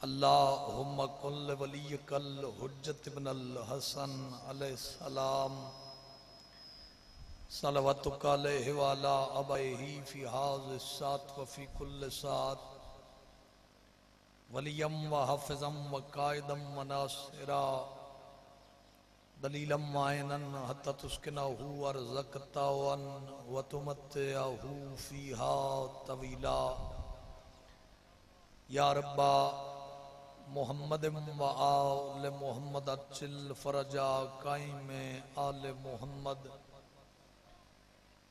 अल्लाहुम्मा कुल्ल वलियकल हुज्जत इब्नुल हसन अलैहिस्सलाम सलवतुका अलैहि व अला अबैहि फी हाज़िस सात व फी कुल्ल सात वलियम व हफ़िज़म व कायदम व नासिरा दलीलम मायनन हत्ता तुस्किनहु अर्ज़क़तवन व तुमत्तिअहु फ़ीहा तवीला या रब्बा मोहम्मद व आल मोहम्मद अच्चिल फरजा कायम आल मोहम्मद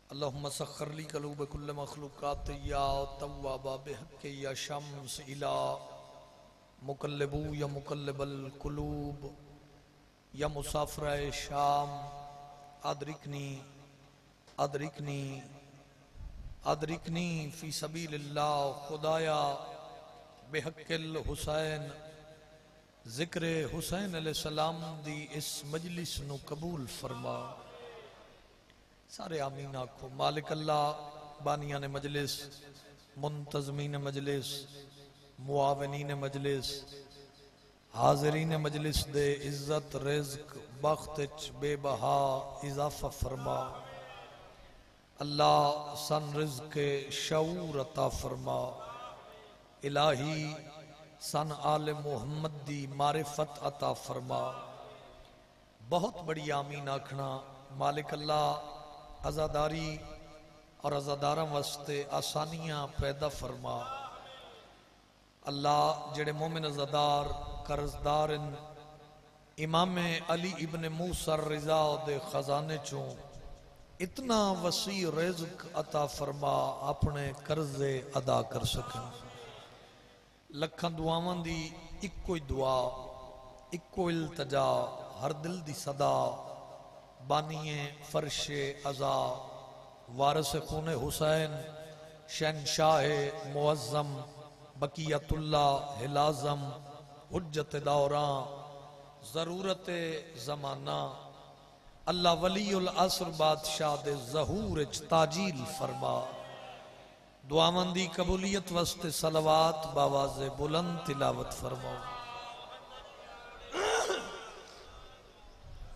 अल्लाहुम्मा सख्खिर ली क़ुलूब कुल्ल मख़लूक़ात या तव्वाबा बिहक़्क़ि या शम्स इला मुक़ल्लिबू या मुक़ल्लिबल क़ुलूब या मुसाफ़िर शाम अदरिकनी अदरिकनी अदरिकनी फ़ी सबीलिल्लाह खुदाया बेहक़्क़िल हुसैन ज़िक्र हुसैन अलैहिस्सलाम दी इस मजलिस नू कबूल फरमा। सारे आमीन आखो। मालिक अल्लाह बानियान मजलिस मुंतज़मीन मजलिस मुआविनीन मजलिस हाज़रीन मजलिस दे इज्जत रिज़्क बख्त बेबहा इजाफा फरमा। अल्लाह सन रिज़्क शऊर अता फरमा। इलाही सन आले मोहम्मद दी मारिफत अता फरमा। बहुत बड़ी आमीन आखना। मालिक अल्लाह अज़ादारी और अज़ादारा वास्ते आसानियां पैदा फरमा। अल्लाह जेड़े मोमिन अज़ादार कर्जदार इमाम अली इब्न मूसा रिज़ा दे खजाने चों इतना वसी रिज़्क अता फरमा अपने कर्जे अदा कर सकें। लखां दुआवां दी इक्को ही दुआ इक्को इल्तजा हर दिल दी सदा बानिए फर्शे अज़ा वारिस खूने हुसैन शहनशाह मुअज़्ज़म बकियतुल्लाह हिलाज़म हुज्जत दौरां ज़रूरत ज़माना अल्लाह वलीउल असर बादशाह दे ज़हूर ताजील फरमा। दुआवां दी कबूलियत वास्ते सलवात बावाज़े बुलंद तिलावत फरमाओ।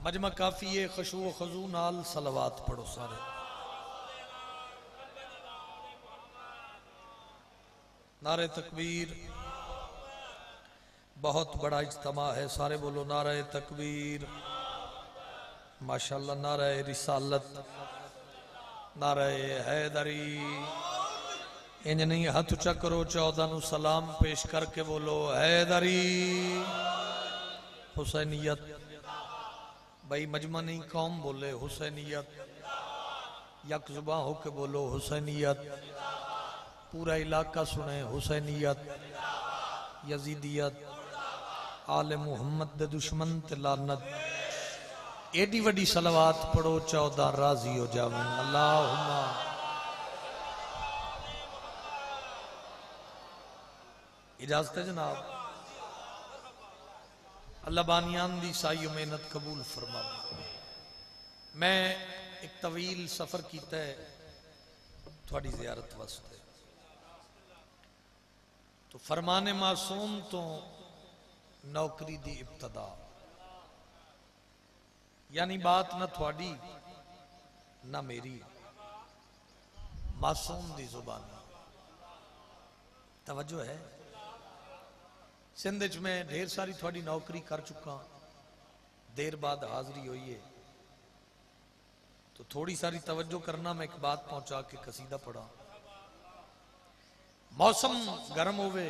मजमा काफी है खुशू व खजू नाल सलवात पढ़ो सारे। नारे तकबीर। बहुत बड़ा इज्तिमा है, सारे बोलो नारे तकबीर। माशाअल्लाह। नारे रिसालत नारे हैदरी। इंज नहीं हाथ उच्चा करो 14 नू सलाम पेश करके बोलो हैदरी। हुसैनियत भाई मजमा नहीं कौम बोले हुसैनियत। यक जुबा होके बोलो हुसैनियत। पूरा इलाका सुने हुसैनियत। यजीदियत आले मुहम्मद दे दुश्मन ते लानत। एडी वडी सलवात पढ़ो 14 राजी हो जावे। अल्लाहुम्मा इजाजत है जनाब। अल्लाह बानियान दी साई मेहनत कबूल फरमा। मैं एक तवील सफर किया है थोड़ी जियारत वास्ते। तो फरमाने मासूम तो नौकरी दी इब्तदा यानी बात ना थोड़ी ना मेरी मासूम दी जुबान। तवज्जो है। सिंध च मैं ढेर सारी थोड़ी नौकरी कर चुका। देर बाद हाजिरी हुई है तो थोड़ी सारी तवज्जो करना। मैं एक बात पहुंचा के कसीदा पढ़ा। मौसम गर्म होवे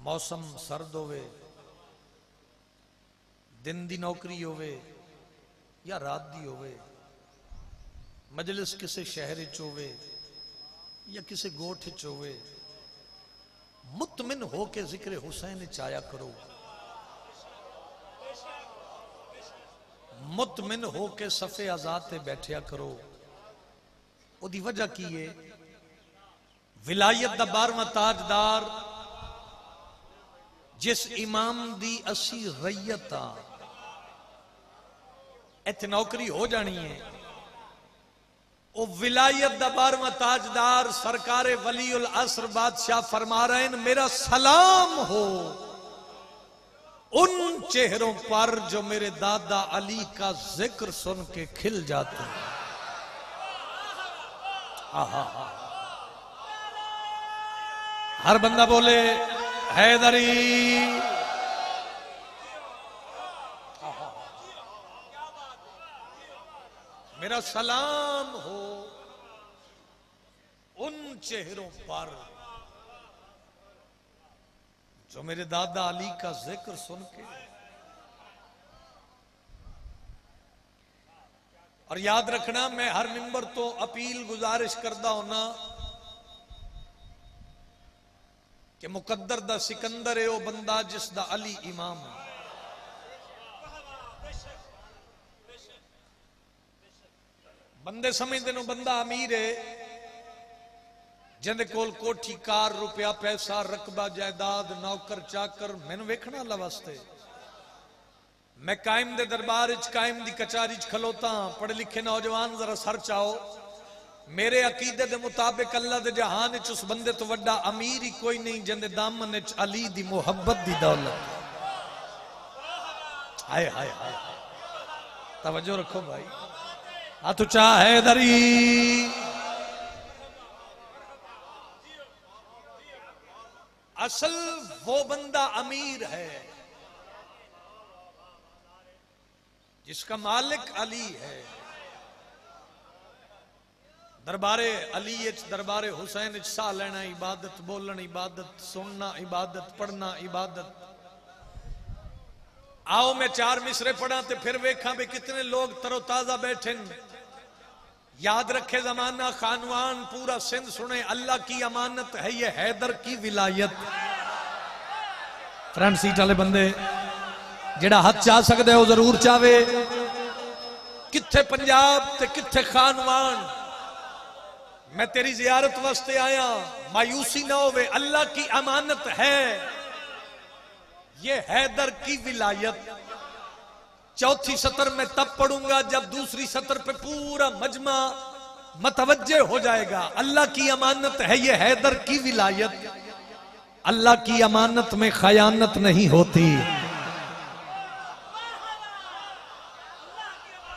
मौसम सर्द होवे दिन दी नौकरी होवे या रात दी होवे मजलिस किसी शहर च होवे या किसी गोठ च होवे मुतमिन होके जिक्र हुसैन चाया करो। मुतमिन होके सफे आजाद ते बैठया करो। ओदी वजह की है विलायत दा 12वां ताजदार जिस इमाम दी असी रैयत इत्थे नौकरी हो जानी है ओ विलायत दा 12वां ताजदार सरकारे वलीउल असर बादशाह फरमा रहे हैं, मेरा सलाम हो उन चेहरों पर जो मेरे दादा अली का जिक्र सुन के खिल जाते हैं। हर बंदा बोले हैदरी। मेरा सलाम हो उन चेहरों पर जो मेरे दादा अली का जिक्र सुन के। और याद रखना, मैं हर मिंबर तो अपील गुजारिश करता होना कि मुकद्दर दा सिकंदर है वो बंदा जिस दा अली इमाम है। बंदे समझते नो बंदा अमीर है जिंदे कोल कोठी कार रुपया पैसा रकबा जायदाद नौकर चाकर मैनू वेखना अल्लाह वास्ते। मैं कायम दे दरबार कायम दी कचारी खलोता, पढ़े लिखे नौजवान जरा सर चाओ, मेरे अकीदे दे मुताबिक अल्लाह दे जहान च उस बंदे तो वड्डा अमीर ही कोई नहीं जिंदे दामन च अली दी मोहब्बत दी दौलत। हाय हाय हाय, तवज्जो रखो भाई। हाथ उच्चा हैदरी। असल वो बंदा अमीर है जिसका मालिक अली है। दरबारे अली दरबारे हुसैन सा लेना इबादत, बोलना इबादत, सुनना इबादत, पढ़ना इबादत। आओ मैं 4 मिसरे पढ़ा तो फिर वेखा भी कितने लोग तरोताजा बैठे। याद रखे जमाना खानवान पूरा सिंध सुने, अल्लाह की अमानत है ये हैदर की विलायत। फ्रंट सीट वाले बंदे जेड़ा हाथ चाह सकते हो जरूर चावे। किथे पंजाब ते किथे खानवान, मैं तेरी जियारत वास्ते आया, मायूसी ना होवे, अल्लाह की अमानत है ये हैदर की विलायत। चौथी सतर में तब पढ़ूंगा जब दूसरी सतर पे पूरा मजमा मतवज्जे हो जाएगा। अल्लाह की अमानत है ये हैदर की विलायत। अल्लाह की अमानत में खयानत नहीं होती।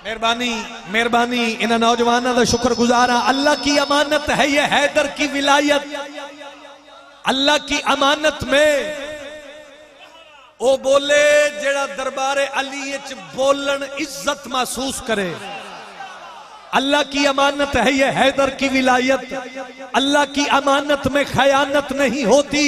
मेहरबानी मेहरबानी इन नौजवानों का शुक्रगुजार हाँ। अल्लाह की अमानत है ये हैदर की विलायत। अल्लाह की अमानत में ओ बोले जेड़ा दरबारे अली च बोलन इज्जत महसूस करे। अल्लाह की अमानत है ये हैदर की विलायत। अल्लाह की अमानत में खयानत नहीं होती।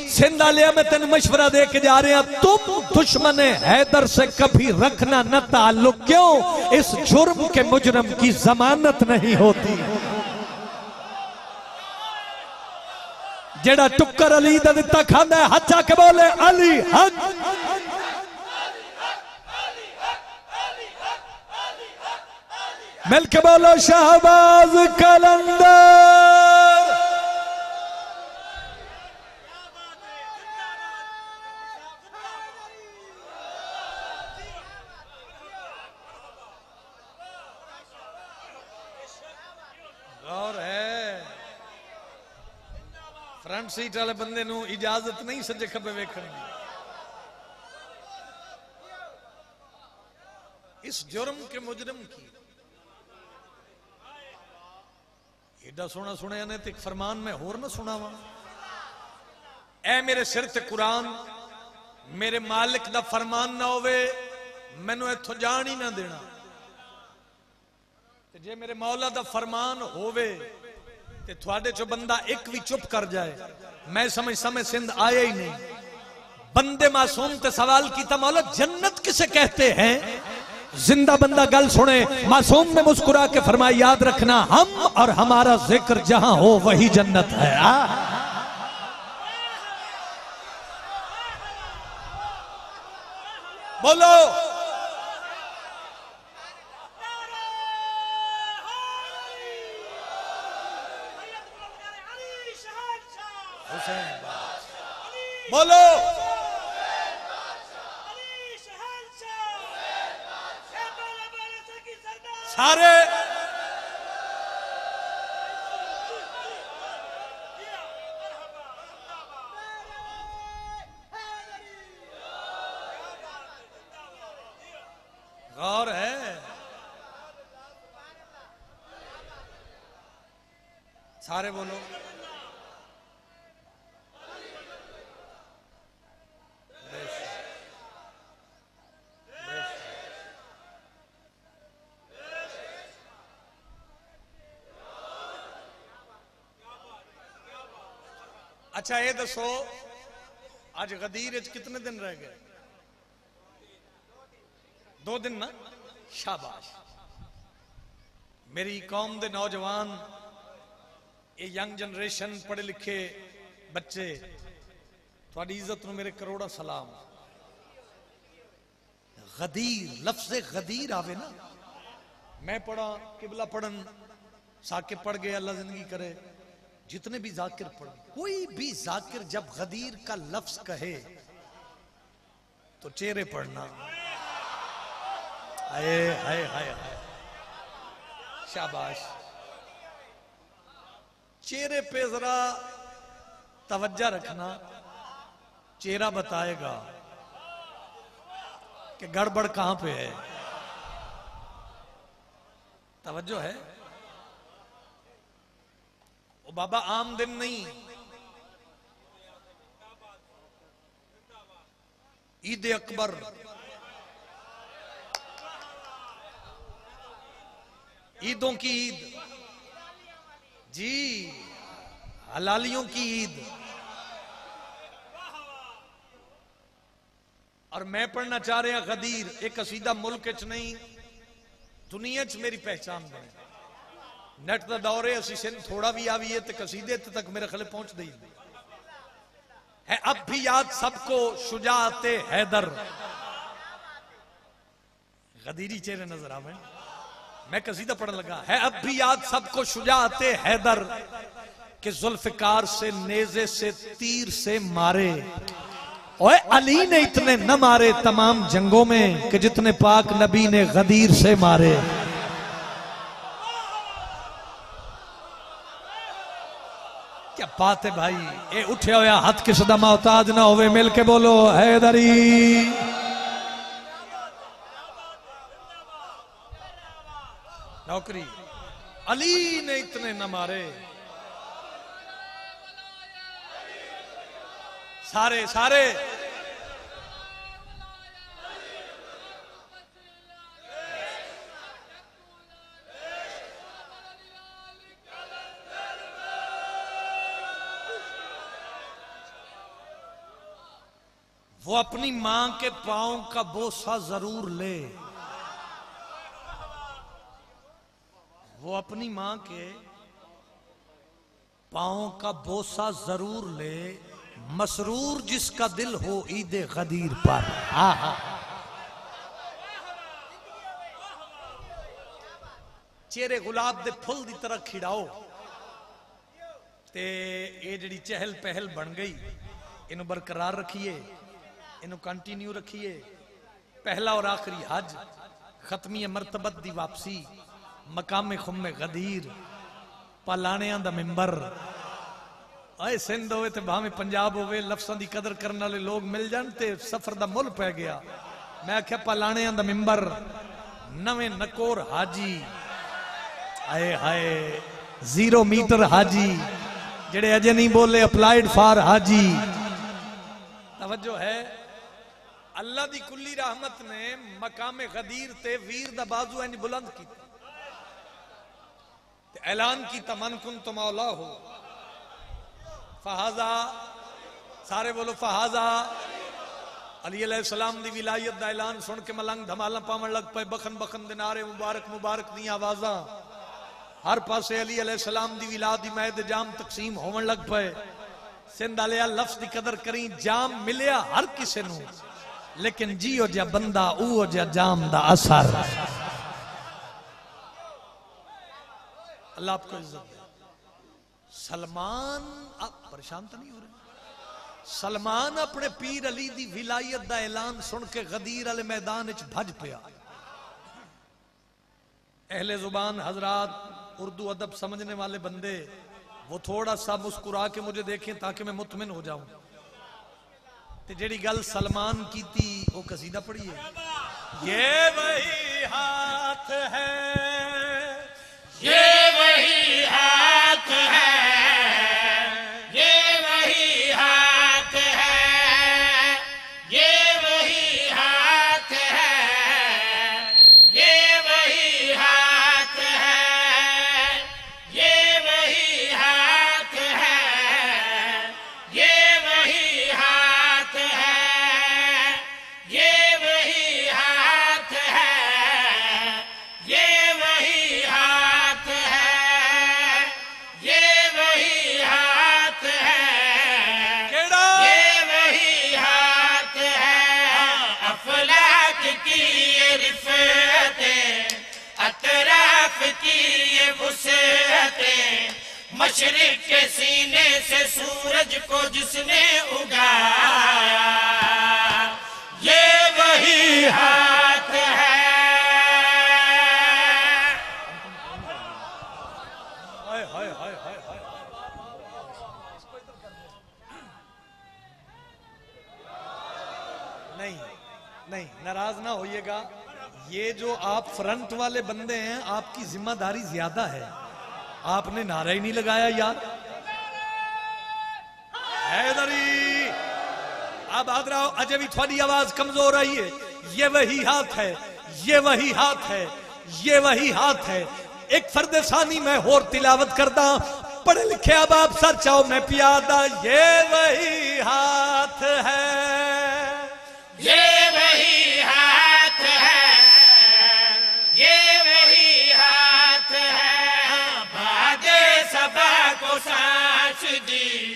सिंध आलिया में तेन मशवरा दे के जा रहे हैं, तुम दुश्मन हैदर से कभी रखना न ताल्लुक। क्यों? इस जुर्म के मुजरम की जमानत नहीं होती। जेड़ा टुक्कर अली दा दिता खांदा है, हाथ चाके बोले अली हक। मिल के बोलो शहबाज कलंदर। गौर है, फ्रंट सीट वाले बंदे नू इजाजत नहीं सज्जे खब्बे वेखण दी। इस जुर्म के मुजरिम की एडा सोना सुनिया ने तो एक फरमान में होर ना सुनावा। ऐ मेरे सिर ते कुरान, मेरे मालिक दा फरमान ना होवे मैनू इथों जान ही ना देना। ते जे मेरे मौला दा फरमान होवे ते थोड़े चो बंदा एक भी चुप कर जाए, मैं समझ सिंध आया ही नहीं। बंदे मासूम ते सवाल किया, मौला जन्नत किसे कहते हैं? जिंदा बंदा गल सुने, मासूम ने मुस्कुरा के फरमाया, याद रखना हम और हमारा जिक्र जहां हो वही जन्नत है। बोलो बोलो सारे गौर है। सारे बोलो अच्छा ये दसो आज गदीर कितने दिन रह गए? 2 दिन ना। शाबाश। मेरी कौम दे नौजवान, ये यंग जनरेशन, पढ़े लिखे बच्चे, थोड़ी इज्जत नु मेरे करोड़ा सलाम। गदीर लफ्ज़ गदीर आवे ना, मैं पढ़ा, किबला पढ़न, साकिब पढ़ गए, अल्लाह जिंदगी करे, जितने भी जाकिर पढ़े, कोई भी जाकिर जब गदीर का लफ्ज कहे तो चेहरे पढ़ना। हाय हाय हाय हाय, शाबाश। चेहरे पे जरा तवज्जो रखना, चेहरा बताएगा कि गड़बड़ कहां पे है। तवज्जो है। ओ बाबा आम दिन नहीं, ईद अकबर, ईदों की ईद जी, हलालियों की ईद। और मैं पढ़ना चाह रहा गदीर, एक कसीदा मुल्क च नहीं दुनिया च मेरी पहचान बने। नेट का दौर है, असि सिंध थोड़ा भी आवीए तो कसीदे तक मेरे खले पहुंच दी है। अब भी याद सबको शुजाते हैदर, गदीरी चेहरे नजर आवे। मैं कसीदा पढ़ने लगा है। अब भी याद सबको शुजाते हैदर के जुल्फकार से नेजे से तीर से मारे। ओए अली ने इतने न मारे तमाम जंगों में कि जितने पाक नबी ने गदीर से मारे। क्या बात है भाई। ये उठे होया हाथ किस दा मोहताज ना होवे, मिल के बोलो हैदरी। नौकरी अली ने इतने न मारे। सारे सारे वो अपनी मां के पांव का बोसा जरूर ले, वो अपनी मां के पांव का बोसा जरूर ले, मसरूर जिसका दिल हो ईदे गदीर पर। चेहरे गुलाब दे फुल दी तरह खिड़ाओ ते ये जड़ी चहल पहल बन गई, इन्हें बरकरार रखिए, इन्हें कंटिन्यू रखिए। पहला और आखिरी हज, खत्मी मरतबत दी वापसी, मकामे खुम्मे गदीर, पालाणियां दा मिंबर। आए सिंध होवे ते भावें पंजाब होवे, लफ्ज़ां दी कदर करने वाले लोग मिल जान ते सफर दा मुल पै गया। मैं आख्या पालाणियां दा मिंबर, नवें नकोर हाजी, आए हाय 0 मीटर हाजी, जेड़े अजे नहीं बोले अप्लाइड फॉर हाजी। तवज्जो है। अल्लाह दी कुल्ली रहमत ने मकामे गदीर ते वीर दा बाजू इंज बुलंद किया, ऐलान किया मन कुन तो मौला हो फहाजा। सारे बोलो फहाजा। अली अलैहिस्सलाम दी विलायत दा ऐलान सुन के मलंग धमाला पावन लग पे, बखन बखन दे नारे मुबारक मुबारक दी आवाज़ां, हर पासे अली अलैहिस्सलाम दी विलाद दी महद जाम तकसीम होवन लग पे। सिंध आलिया लफ्ज़ दी कदर करी, जाम मिलिया हर किसे नू, लेकिन जियो जा बंदा उहो जा जाम दा असर। अल्लाह आपको इज्जत दे। सलमान, आप परेशान तो नहीं हो रहे? सलमान अपने पीर अली दी विलायत दा ऐलान सुन के गदीर वाले मैदान विच भज पिया। अहले जुबान हजरात, उर्दू अदब समझने वाले बंदे, वो थोड़ा सा मुस्कुरा के मुझे देखें ताकि मैं मुतमिन हो जाऊं। ते जेड़ी गल सलमान की थी वो कसीदा पढ़िए। ये वही हाथ है, ये वही हाथ है, ये वही हाथ है, ये वही हाथ है, ये वही हाथ है, ये वही हाथ है, ये वही हाथ है, ये वही हाथ है, ये वही हाथ है, ये वही हाथ है, केड़ा ये वही हाथ है। अफलाक की ये रिफ़अतें, अतराफ की ये वुसअतें, मशरिक के सीने से सूरज को जिसने उगाया, ये वही हाथ है। हाय हाय हाय हाय हाय। नहीं नहीं, नाराज ना होइएगा। ये जो आप फ्रंट वाले बंदे हैं, आपकी जिम्मेदारी ज्यादा है। आपने नारा ही नहीं लगाया यार। हैदरी, अब आद रहा अजय भी थोड़ी आवाज कमजोर आई है। ये वही हाथ है, ये वही हाथ है, ये वही हाथ है। एक फर्द सानी में होर तिलावत करदा, पढ़े लिखे अब आप सर चाहो मैं पियादा। ये वही हाथ है, ये वही हाथ है, ये वही हाथ है। बादे सबा को सांस दी,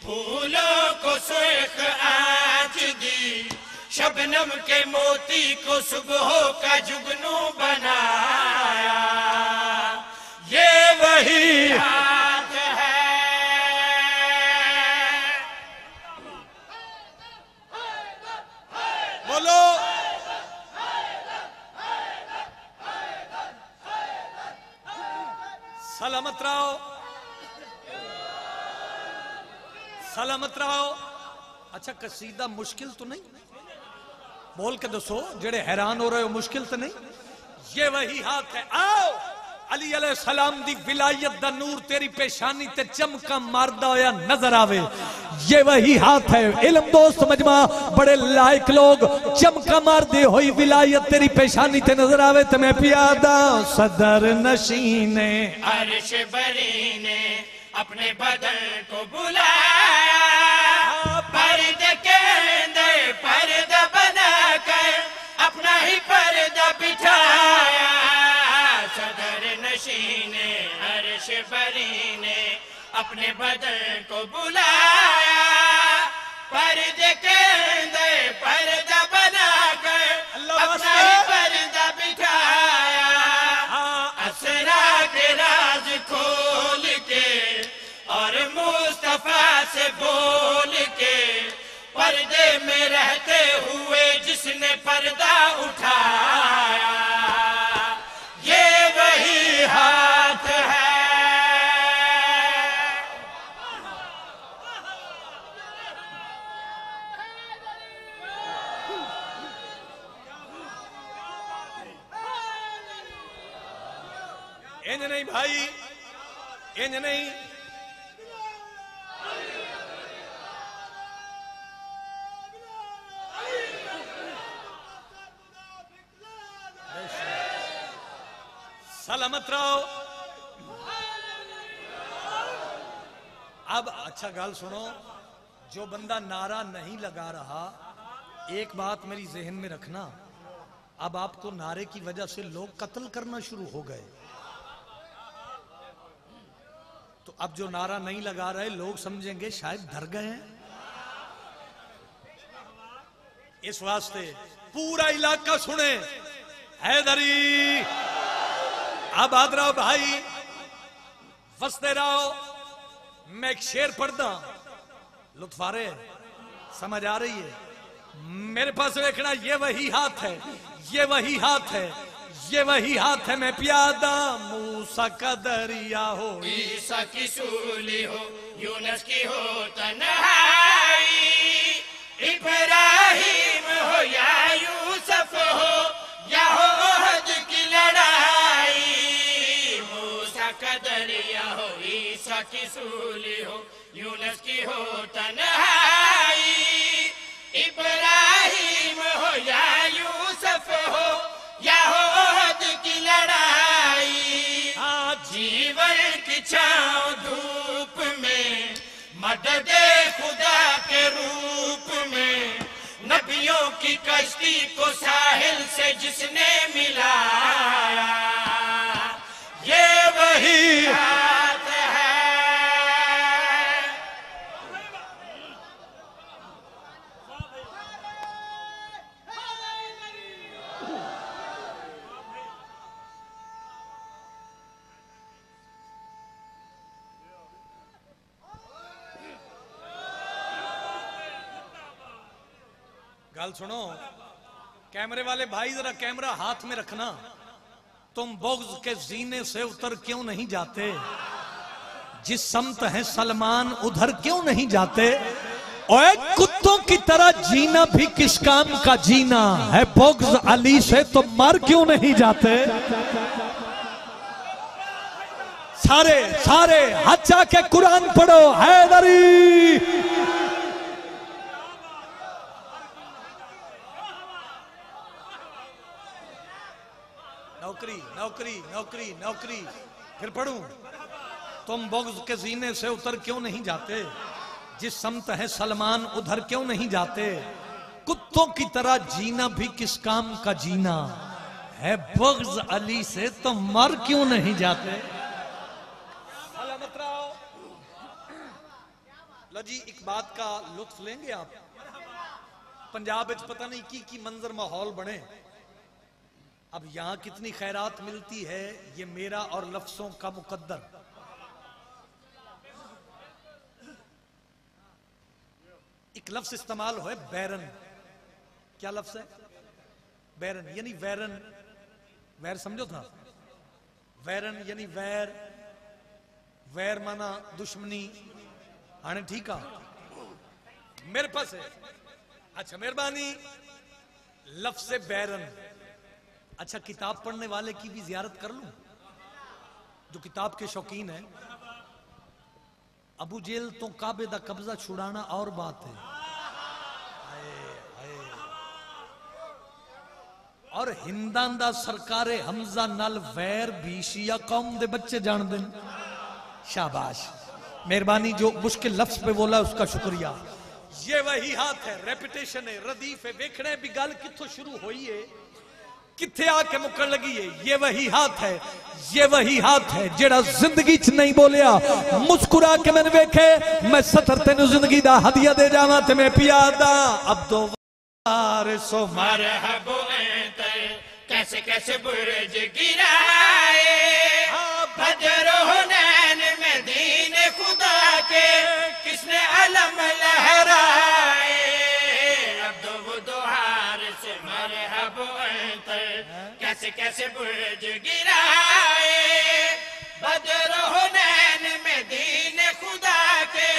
फूलों को सुर्ख आँच दी, शबनम के मोती को सुबह का जुगनू बनाया, ये वही हाथ है। बोलो सलामत रहो, सलामत रहो। अच्छा, कसीदा मुश्किल तो नहीं? बोल के दसो, जेड़े हैरान हो रहे हो, मुश्किल तो नहीं? ये वही हाथ है। आओ, अली अलैहि सलाम दी विलायत दा नूर तेरी पेशानी ते चमका मारदा होया नजर आवे। ये वही हाथ है। इल्म दोस्त मजमा बड़े लायक लोग, चमका मारदे होई विलायत तेरी पेशानी ते नजर आवे। ते मैं पियादा सदर नशीने अर्श बरी ने अपने बदन को बुलाया, पर्दे के अंदर पर्दा बनाकर अपना ही पर्दा बिठाया। सदर नशीने अर्श बरी ने अपने बदन को बुलाया, पर्दे के अंदर पर्दा बनाकर अपना ही पर्दा बिठाया। असरा के राज खोल के और मुस्तफा से बोल के, पर्दे में रहते हुए जिसने पर्दा उठाया, ये वही हाथ है। इंज नहीं भाई, इंज नहीं। सलामत रहो। अब अच्छा गाल सुनो, जो बंदा नारा नहीं लगा रहा, एक बात मेरी जहन में रखना, अब आपको नारे की वजह से लोग कत्ल करना शुरू हो गए। तो अब जो नारा नहीं लगा रहे, लोग समझेंगे शायद डर गए हैं। इस वास्ते पूरा इलाका सुने, हैदरी। अब आद रहो भाई, वसते रहो। मैं एक शेर पढ़दा, लुत्फ आ रहे है, समझ आ रही है? मेरे पास देखना, ये वही हाथ है, ये वही हाथ है, ये वही हाथ है। मैं प्यादा मूसा का दरिया हो, ईसा की सूली हो, यूनुस की हो तन्हाई, इब्राहिम हो या यूसुफ हो, रसूली हो, यूनुस की हो तन्हाई, इब्राहिम हो या यूसुफ हो या हो ओहद की लड़ाई, जीवन की छाँव धूप में मदद खुदा के रूप में, नबियों की कश्ती को साहिल से जिसने मिलाया, ये वही हाथ है। गल सुनो, कैमरे वाले भाई जरा कैमरा हाथ में रखना। तुम बुग़्ज़ के जीने से उतर क्यों नहीं जाते? जिस समत है सलमान उधर क्यों नहीं जाते? ओए कुत्तों की तरह जीना भी किस काम का जीना है? बुग़्ज़ अली से तो मर क्यों नहीं जाते? सारे सारे हच्चा के कुरान पढ़ो। हैदरी नौकरी नौकरी नौकरी नौकरी। फिर पढ़ूं, तुम बुग़्ज़ के जीने से उतर क्यों नहीं जाते? जिस समत है सलमान उधर क्यों नहीं जाते? कुत्तों की तरह जीना भी किस काम का जीना है? बुग़्ज़ अली से तो मर क्यों नहीं जाते? सलामत रहो। लो जी, एक बात का लुत्फ लेंगे आप। पंजाब में पता नहीं की मंजर माहौल बने। अब यहां कितनी खैरात मिलती है ये मेरा और लफ्जों का मुकद्दर। एक लफ्ज इस्तेमाल हो है बैरन। क्या लफ्ज है? बैरन यानी वैरन। वैर समझो था? वैरन यानी वैर। वैर माना दुश्मनी। आने ठीक है, मेरे पास है। अच्छा मेहरबानी। लफ्ज बैरन। अच्छा, किताब पढ़ने वाले की भी जियारत कर लूं, जो किताब के शौकीन है। अबू जेल तो काबे दा कब्जा छुड़ाना और बात है। आए, आए। और हिंदां दा सरकारे हमजा नाल वैर भी शिया कौम दे बच्चे जान देन। शाबाश, मेहरबानी। जो मुश्किल लफ्ज पे बोला उसका शुक्रिया। ये वही हाथ है, रेपुटेशन है, रदीफ है। वेखने भी गल कित्थों शुरू हुई है, किथे आके मुकन लगी है। ये वही हाथ है, ये वही हाथ है जेड़ा जिंदगी च नहीं बोलिया। मुस्कुरा के मैंने वेखे, मैं 70 तेन जिंदगी दा हदिया दे जावा ते मैं पिया दा। अब दो सो मरहबो कैसे कैसे बुर्ज गिराए, बदरो नैन में दीन खुदा के किसने अलम लहराए। अब दो दोहार से मरहबो कैसे कैसे बुर्ज गिराए, बदरो नैन में दीन खुदा के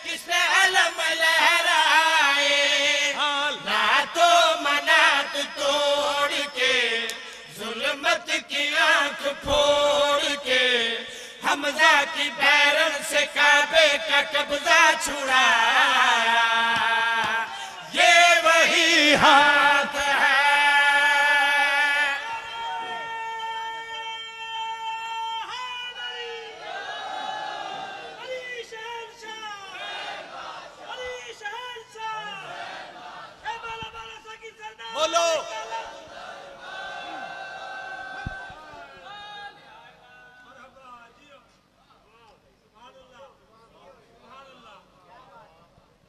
किसने अलम लहराए। लातो मनात तोड़ के जुल्मत की आंख फोड़ के, हमजा की बैरन से काबे का कब्जा छुड़ाया, ये वही हाथ है। बोलो।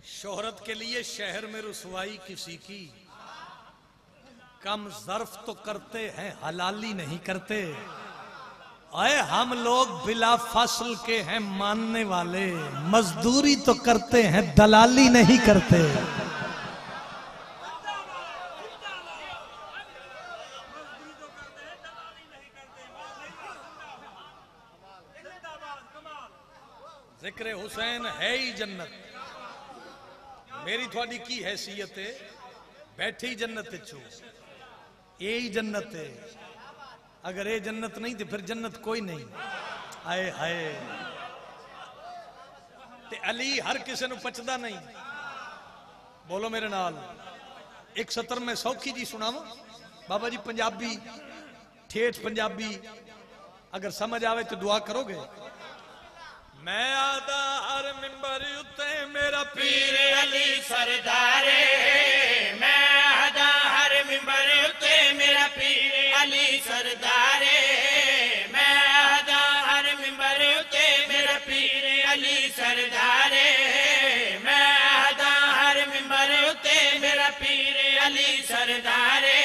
शोहरत के लिए शहर में रुसवाई किसी की, कम ज़र्फ तो करते हैं हलाली नहीं करते। अरे हम लोग बिला फसल के हैं मानने वाले, मजदूरी तो करते हैं दलाली नहीं करते। जिक्र हुसैन है ही जन्नत। मेरी थोड़ी की हैसियत है, बैठे ही जन्नत चो, ये ही जन्नत है। अगर ये जन्नत नहीं तो फिर जन्नत कोई नहीं। आए हाय ते अली हर किसी नूं पचदा नहीं। बोलो मेरे नाल। एक सतर मैं सौखी जी सुनावा बाबा जी, पंजाबी ठेठ पंजाबी, अगर समझ आवे तो दुआ करोगे। मैं आदा हर मिंबर उत्ते मेरा पीर अली सरदारे, मैं आदा हर मिंबर उत्ते मेरा पीर अली सरदारे, मैं आदा हर मिंबर उत्ते मेरा पीर अली सरदारे, मैं आदा हर मिंबर उत्ते मेरा पीर अली सरदारे,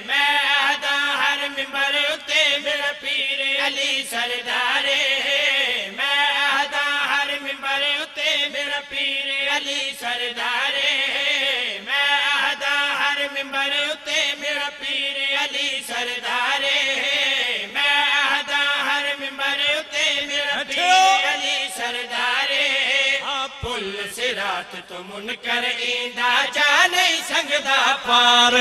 मैं आदा हर मिंबर उत्ते मेरा पीर अली सरदारे, मैं आदा हर मिंबर उत्ते मेरा पीर अली सरदारे, मैं आदा हर मिंबर उत्ते मेरा पीर अली सरदारे, मैं आदा हर मिंबर उत्ते मेरा पीर अली सरदारे। पुल सिरात तो मुनकर इंदा जा नहीं संगदा पार।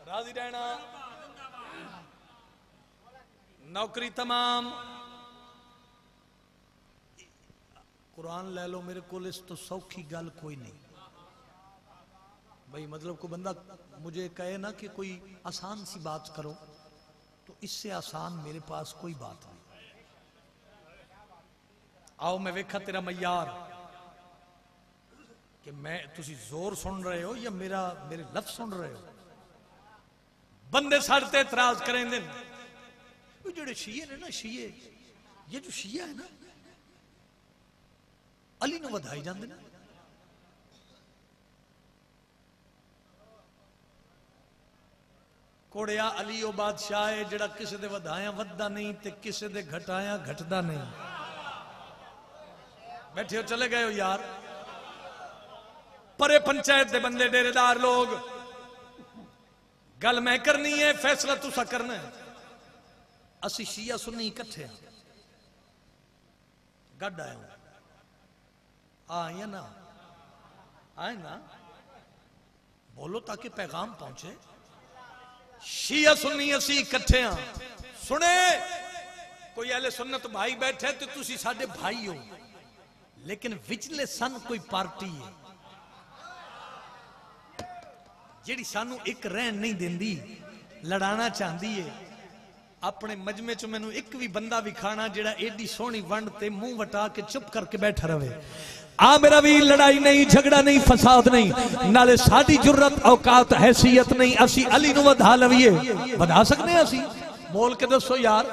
राजी रहना। नौकरी तमाम, कुरान ले लो मेरे को, इस तो सौखी गल कोई नहीं भाई। मतलब को बंदा मुझे कहे ना कि कोई आसान सी बात करो, तो इससे आसान मेरे पास कोई बात नहीं। आओ मैं वेखा तेरा मैयार कि मैं तुसी जोर सुन रहे हो या मेरे लफ्ज सुन रहे हो। बंदे साढ़े ते इतराज करेंगे, जेडे शीए ने ना, शीए, ये जो शिया है ना, अली नूं वधाई जांदे ना। कोड़िया अली ओ बादशाह है जेड़ा किसी दे वधाया वधदा नहीं ते किसी दे घटाया घटदा नहीं। बैठे हो, चले गए हो यार। परे पंचायत दे बंदे, डेरेदार लोग, गल मैं करनी है, फैसला तुसा करना है। असी शिया सुन्नी इकट्ठे गड आए आए ना, आए ना, बोलो ताकि पैगाम पहुंचे। शिया सुन्नी असी इकट्ठे हाँ। सुने कोई अहले सुन्नत भाई बैठे तो तुसी साडे भाई हो, लेकिन विचले सन कोई पार्टी है जिहड़ी सानू एक रहन नहीं देंदी, लड़ाना चाहती है। अपने मजमे च मैनू एक भी बंदा विखाना जेड़ा एडी सोहनी वंड ते मुंह वटा के चुप करके बैठा रहे। आ मेरा भी लड़ाई नहीं, झगड़ा नहीं, फसाद नहीं, नाले साडी जुर्रत औकात हैसियत नहीं। असी अली नूं वधा लवीए, वधा सकते हैं असी? बोल के दसो यार,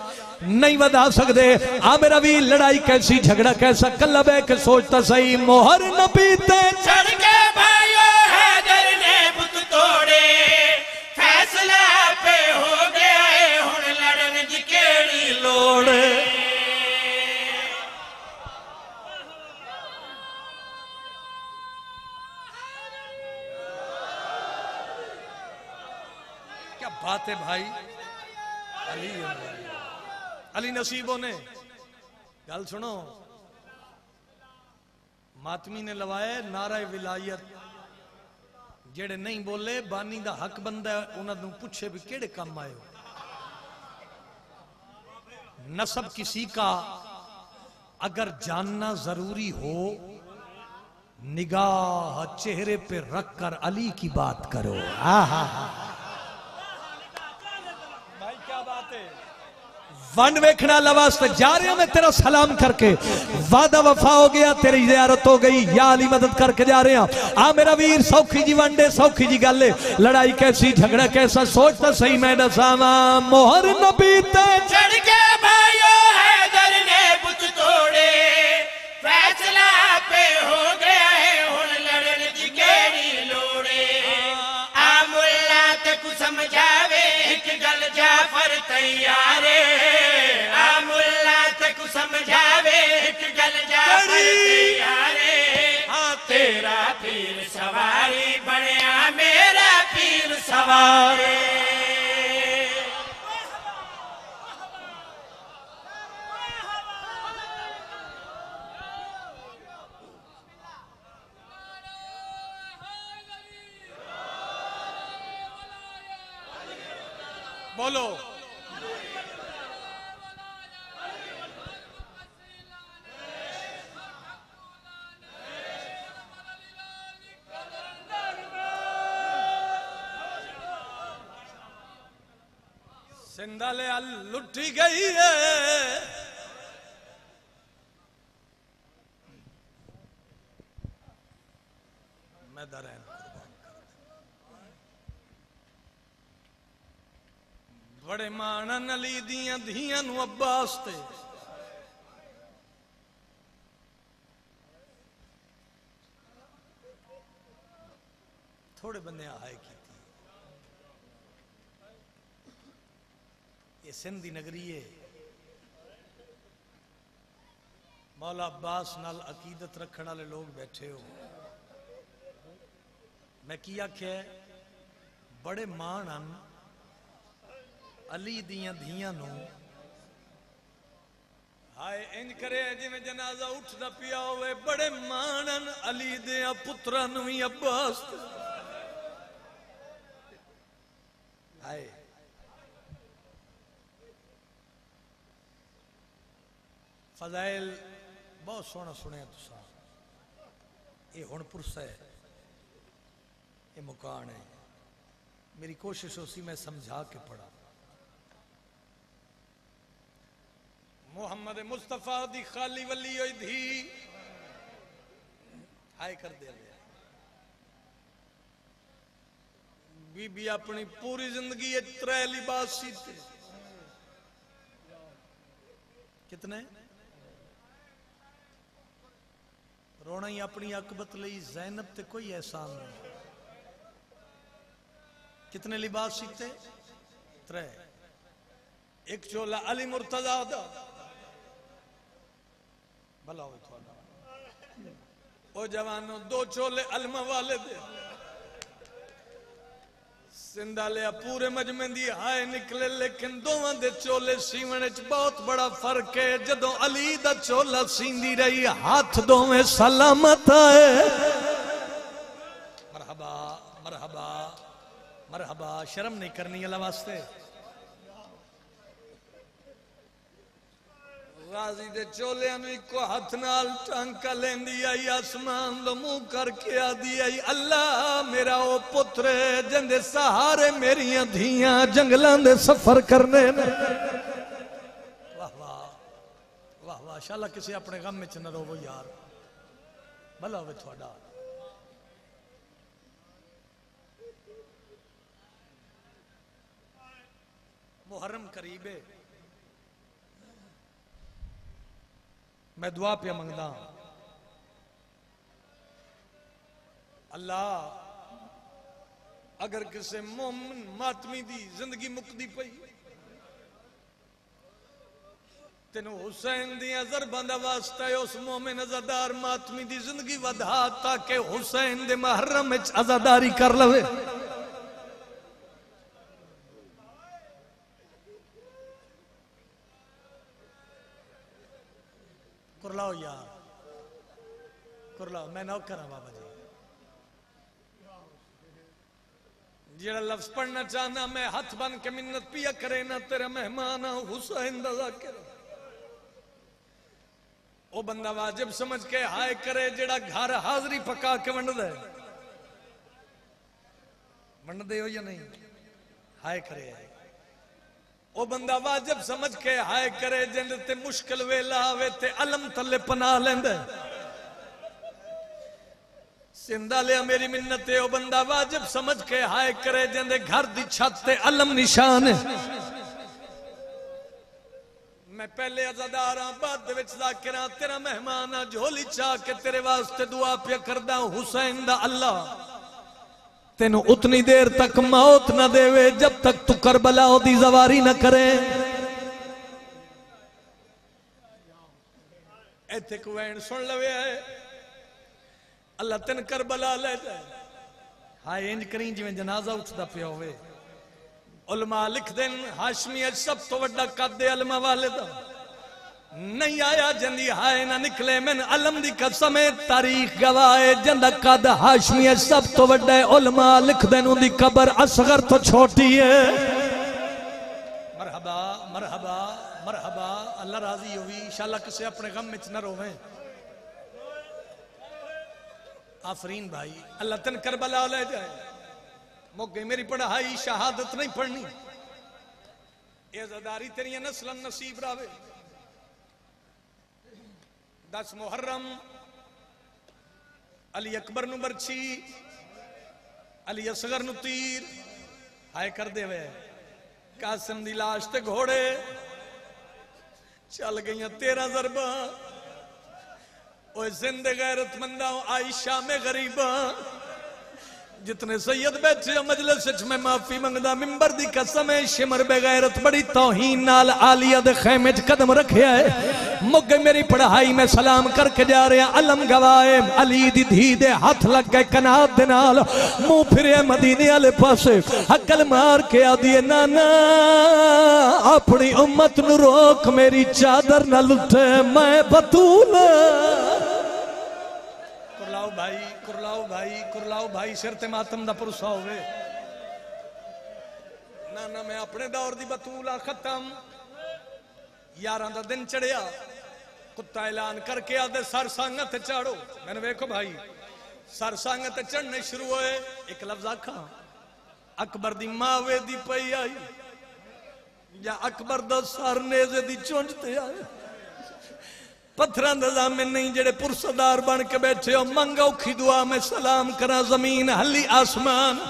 नहीं वधा सकते। आ मेरा भी लड़ाई कैसी, झगड़ा कैसा, कल्ला बह के सोचता सही। मोहर न पीते चढ़ के भाइयों हैदर ने बुत तोड़े, फैसला पे हो गया है हुण लड़न दी केड़ी लोड़। क्या बात है भाई। अली अली नसीबों ने गल सुनो, मातमी ने लवाए नारा विलायत। जेड़े नहीं बोले बानी दा हक बनदा है, उन्होंने पूछे भी केड़े काम आए हो। नसब किसी का अगर जानना जरूरी हो, निगाह चेहरे पे रख कर अली की बात करो। भाई क्या बात है। वन वेखना लवास जा रहे मैं तेरा सलाम करके, वादा वफा हो गया, तेरी जियारत हो गई, या अली मदद करके जा रहे हैं। आ मेरा वीर सौखी जी वंडे, सौखी जी गल, लड़ाई कैसी, झगड़ा कैसा, सोचता सही मैं दसावा। मोहर न पीते चढ़ के भाइयों हैदर ने बुत तोड़े, फैसला पे हो गया है हुण लड़न दी केड़ी लोड़े। आ मुल्ला ते कु समझावे एक गल जाफर तैयारे, आ मुल्ला ते कु समझावे एक गल जाफर तैयारे। हाँ तेरा पीर सवारी बनया मेरा पीर सवारे। बोलो सिंधाले लुटी गई है मैं दरैन बड़े माणन अली दियां धियां नू अब्बास ते थोड़े बंदे हाय की ये सिंधी नगरी है मौला अब्बास नाल अकीदत रखने वाले लोग बैठे हो मैं की आख्या बड़े माणन अली दियां धियां नू हाय इंज करे जिवें जनाजा उठदा पिया होवे बड़े माणन अली दे पुत्रा नू भी अब्बास हाय फजाइल बहुत सोहना सुने तुसा ये हुण पुरसा है ये मुकान है मेरी कोशिश उसी मैं समझा के पढ़ा मोहम्मद मुस्तफा दी खाली वली होई थी हाय कर दे बीबी अपनी पूरी जिंदगी त्रै लिबास सीते कितने रोना ही अपनी अकबत लई ज़ैनब ते कोई एहसान नहीं कितने लिबास सीते त्रै एक चोला अली मुर्तजा दा भला हो थोड़ा ओ जवानों दो चोले अलमा वाले दे सिंधालिया पूरे मजमे दी हाय निकले लेकिन दोवां दे चोले सीवने च बहुत बड़ा फर्क है जदों अली दा चोला सींदी रही हाथ दोवें सलामत आए मरहबा मरहबा मरहबा शर्म नहीं करनी अल्लाह वास्ते गाजी दे चोलियां नूं इको हथ नाल टांका लेंदी आई आसमान दा मुंह करके आदी आई अल्लाह मेरा ओ पुत्र जिंदे सहारे मेरियां धियां जंगलां दे सफर करने ने वाह वाह वाह वाह शाला किसी अपने गम में च न रोवो यार भला होवे थोड़ा मुहर्रम करीब है मैं दुआ पे मंगदा अल्लाह अगर किसी मोमिन मातमी दी जिंदगी मुकदी पई तेन हुसैन दी ज़रबां दा वास्ता है उस मोमिन अज़ादार मातमी दी जिंदगी वधा ताकि हुसैन दे मुहर्रम विच अज़ादारी कर लवे कुरलाओ यार कुरलाओ मैं नौकर हाँ बाबा जी जेड़ा लफ्ज पढ़ना चाहना मैं हाथ बन के मिन्नत पिया करे ना तेरा मेहमान हुसैन दा ज़ाकिर ओ बंदा वाजिब समझ के हाय करे जेड़ा घर हाजरी पका के वंड दे हो या नहीं हाय करे ओ बंदा वाजिब समझ के हाय करे जिंद ते मुश्किल वेला आवे ते अलम थले पना लेंदे सिंधा लिया मेरी मिन्नत है ओ बंदा वाजिब समझ के हाय करे जिंदे घर दी छत ते अलम निशान है मैं पहले अज़ादार हां बाद विच ज़ाकिर हां तेरा मेहमान हां झोली चा के तेरे वास्ते दुआ पे करदा हुसैन दा अल्लाह तेनू उतनी देर तक मौत न देवे जब तक तू करबला दी ज़वारी न करे इत्थे कुवैन सुन लवे है अल्लाह तेन करबला ले जाए हाय इंज करी जिवें जनाजा उठदा पिया होवे उलमा लिख देन हाशमी सब तो वड्डा कद अलमा वाले दा नहीं आया जंदी हाय ना निकले मैन अलम दी कसम तारीख गवाए जंदा कद हाशमी सब तो वड्डा उलमा लिख देन उनदी कब्र असगर तो छोटी है मरहबा मरहबा मरहबा। अल्लाह राजी होगी इंशाअल्लाह, किसी अपने गम में न रोवे। आफरीन भाई, अल्लाह तन करबला ले जाए। मोगे मेरी पढ़ाई शहादत नहीं पढ़नी, एज़ादारी तेरी नस्लन नसीब रावे। 10 मुहर्रम अली अकबर नु बरछी, अली असगर नु तीर हाय कर दे वे। कासिम दी लाश ते घोड़े चल गई 13 ज़रबा। ओए जिंदे गैरतमंदा आयशा में गरीबा। जितने सैयद बैठे मजलिस में माफी मंगदा, मिंबर दी कसम है शिमर बेगैरत बड़ी तौहीन नाल आलिया दे खैमे च कदम रखिया है। मुगे मेरी पढ़ाई में सलाम करके जा रहे हैं। अलम गवाए अली दी धी दे हाथ लग गए कनात दे नाल। मुंह फिरे मदीने वाले पासे, हकल मार के आदिए नाना अपनी उम्मत नु रोक, मेरी चादर न लुटे मैं बतूल। कुरलाओ भाई कुरलाओ भाई कुरलाओ भाई, सिर ते मातम दा पुरसा होवे। ना ना मैं अपने दौर दी बतूला खत्म। 11 दा दिन चढ़िया, कुत्ता ऐलान करके आदे सर सांगत चाड़ो। मैंने वेखो भाई सर सांगत चढ़ने शुरू होए। एक लफ्ज आखा अकबर दी मावे दी पई आई, या अकबर दा सर नेज़े दी चुंझ ते आए। पत्थरां दा ज़ामिन नहीं जेड़े पुरसदार बन के बैठे हो। मंग औखी दुआ में सलाम करा, जमीन हली आसमान।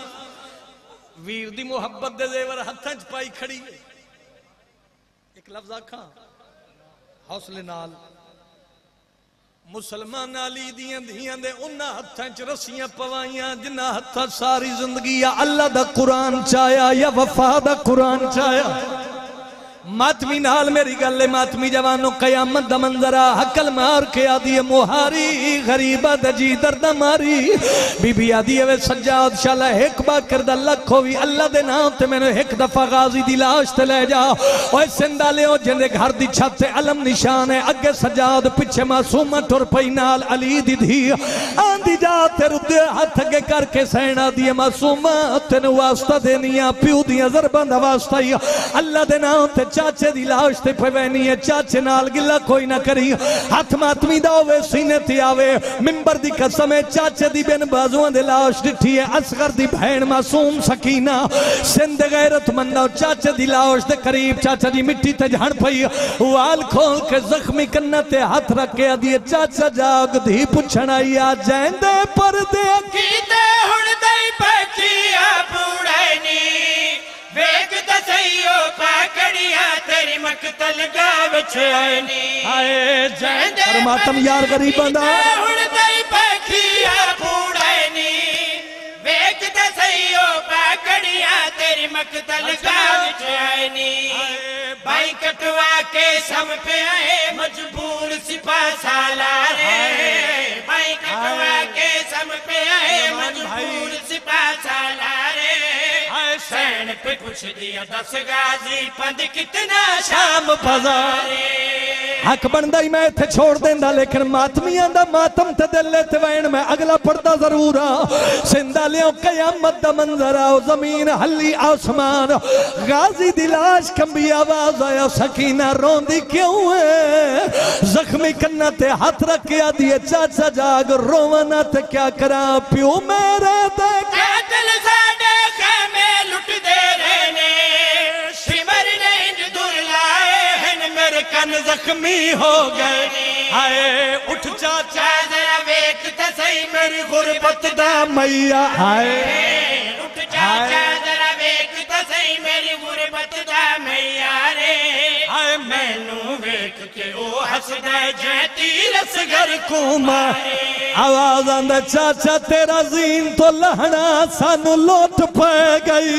वीर दी मुहब्बत दे जेवर हत्थां च पाई खड़ी। एक लफ्ज आखा हौसले नाल, मुसलमान अली दियां धियां दे उन्हां हत्थां च रस्सियां पवाइयां जिन्हां हत्थां सारी जिंदगी या अल्लाह दा कुरान चाया या वफा दा कुरान चाया। मातमी नाल मेरी गल है, मातमी जवानों कयामत दा मंजरा। हकल मार के आदि मुहारी गरीबा दजी दर्द मारी। बीबी आदि वे सज्जाद शाला एक बाकर दा लख होवी अल्लाह दे नाम ते मैंने एक दफा गाजी दी लाश ते ले जा। ओए सिंधालियो जिंदे घर दी छत ते अलम निशान है। अगे सज्जाद पिछे मासूमा टुर पई नाल अली दी धी। आंदी जा ते रुदे हाथ अगे करके सैना दी मासूमा तेन वास्ता देनिया प्यू दियां ज़रबां दा वास्ता ही। अल्लाह दे नाम ते चाचे दी लाश ते पवैनी है। चाचे नाल गिला कोई ना करी, हाथ मातमी दा होवे सीने ते आवे। मिंबर दी कसम है चाचे दी बिन बाजुआं दे लाश डिठी है। असगर दी बहन मासूम सकीना सिंध गैरतमंदा चाचे दी लाश दे करीब चाचा दी मिट्टी ते झड़ पई। वाल खोल के जख्मी कन्ना ते हाथ रख के आदी चाचा जाग धी पुछण आई आ जैंदे परदे कीते हुण दई पखिया बूढ़नी वेख दसइयो पाकड़िया तेरी मकतल गाव छायनी। आए जय परमात्म यार गरीबां दा हुण दई पखिया बूढ़नी वेख दसइयो पाकड़िया तेरी मकतल गाव छायनी। भाई कटवा के सम पे आए मजबूर सिपा सालारे। भाई कटवा के सम पे आए मजबूर सिपा सालारे। सैन पे कुछ दिया 10 गाजी पंद कितना शाम बाजारे। हक बनदा ही मैं इत्थे छोड़ देंदा, लेकिन मातमियां दा मातम ते दिल ते वैन मैं अगला पढ़दा जरूर आ। सिंधालियों कयामत दा मंजर आओ, जमीन हली आसमान। गाजी दी लाश कंबी आवाज आया सकीना रोंदी क्यों है। जख्मी कन्ना ते हाथ रख के आदी चाचा जाग रोवना ते क्या करा प्यो मेरे ते कातिल साडे खामे लुट दे रहने। शिमर ने इंज दूर लाए हैं मेरे कन जख्मी हो गए। हाय उठ चाचा जरा वेख ते सही मेरी गुरबत दा मैया। हाय उठ चाचा जरा वेख ते सही मेरी गुरबत दा मैया रे। हाय मैनू वेख के ओ हसदा जै तीर असगर को मारे। आवाज आंदा चाचा तेरा जीन तो लहना सानू लोट पै गई।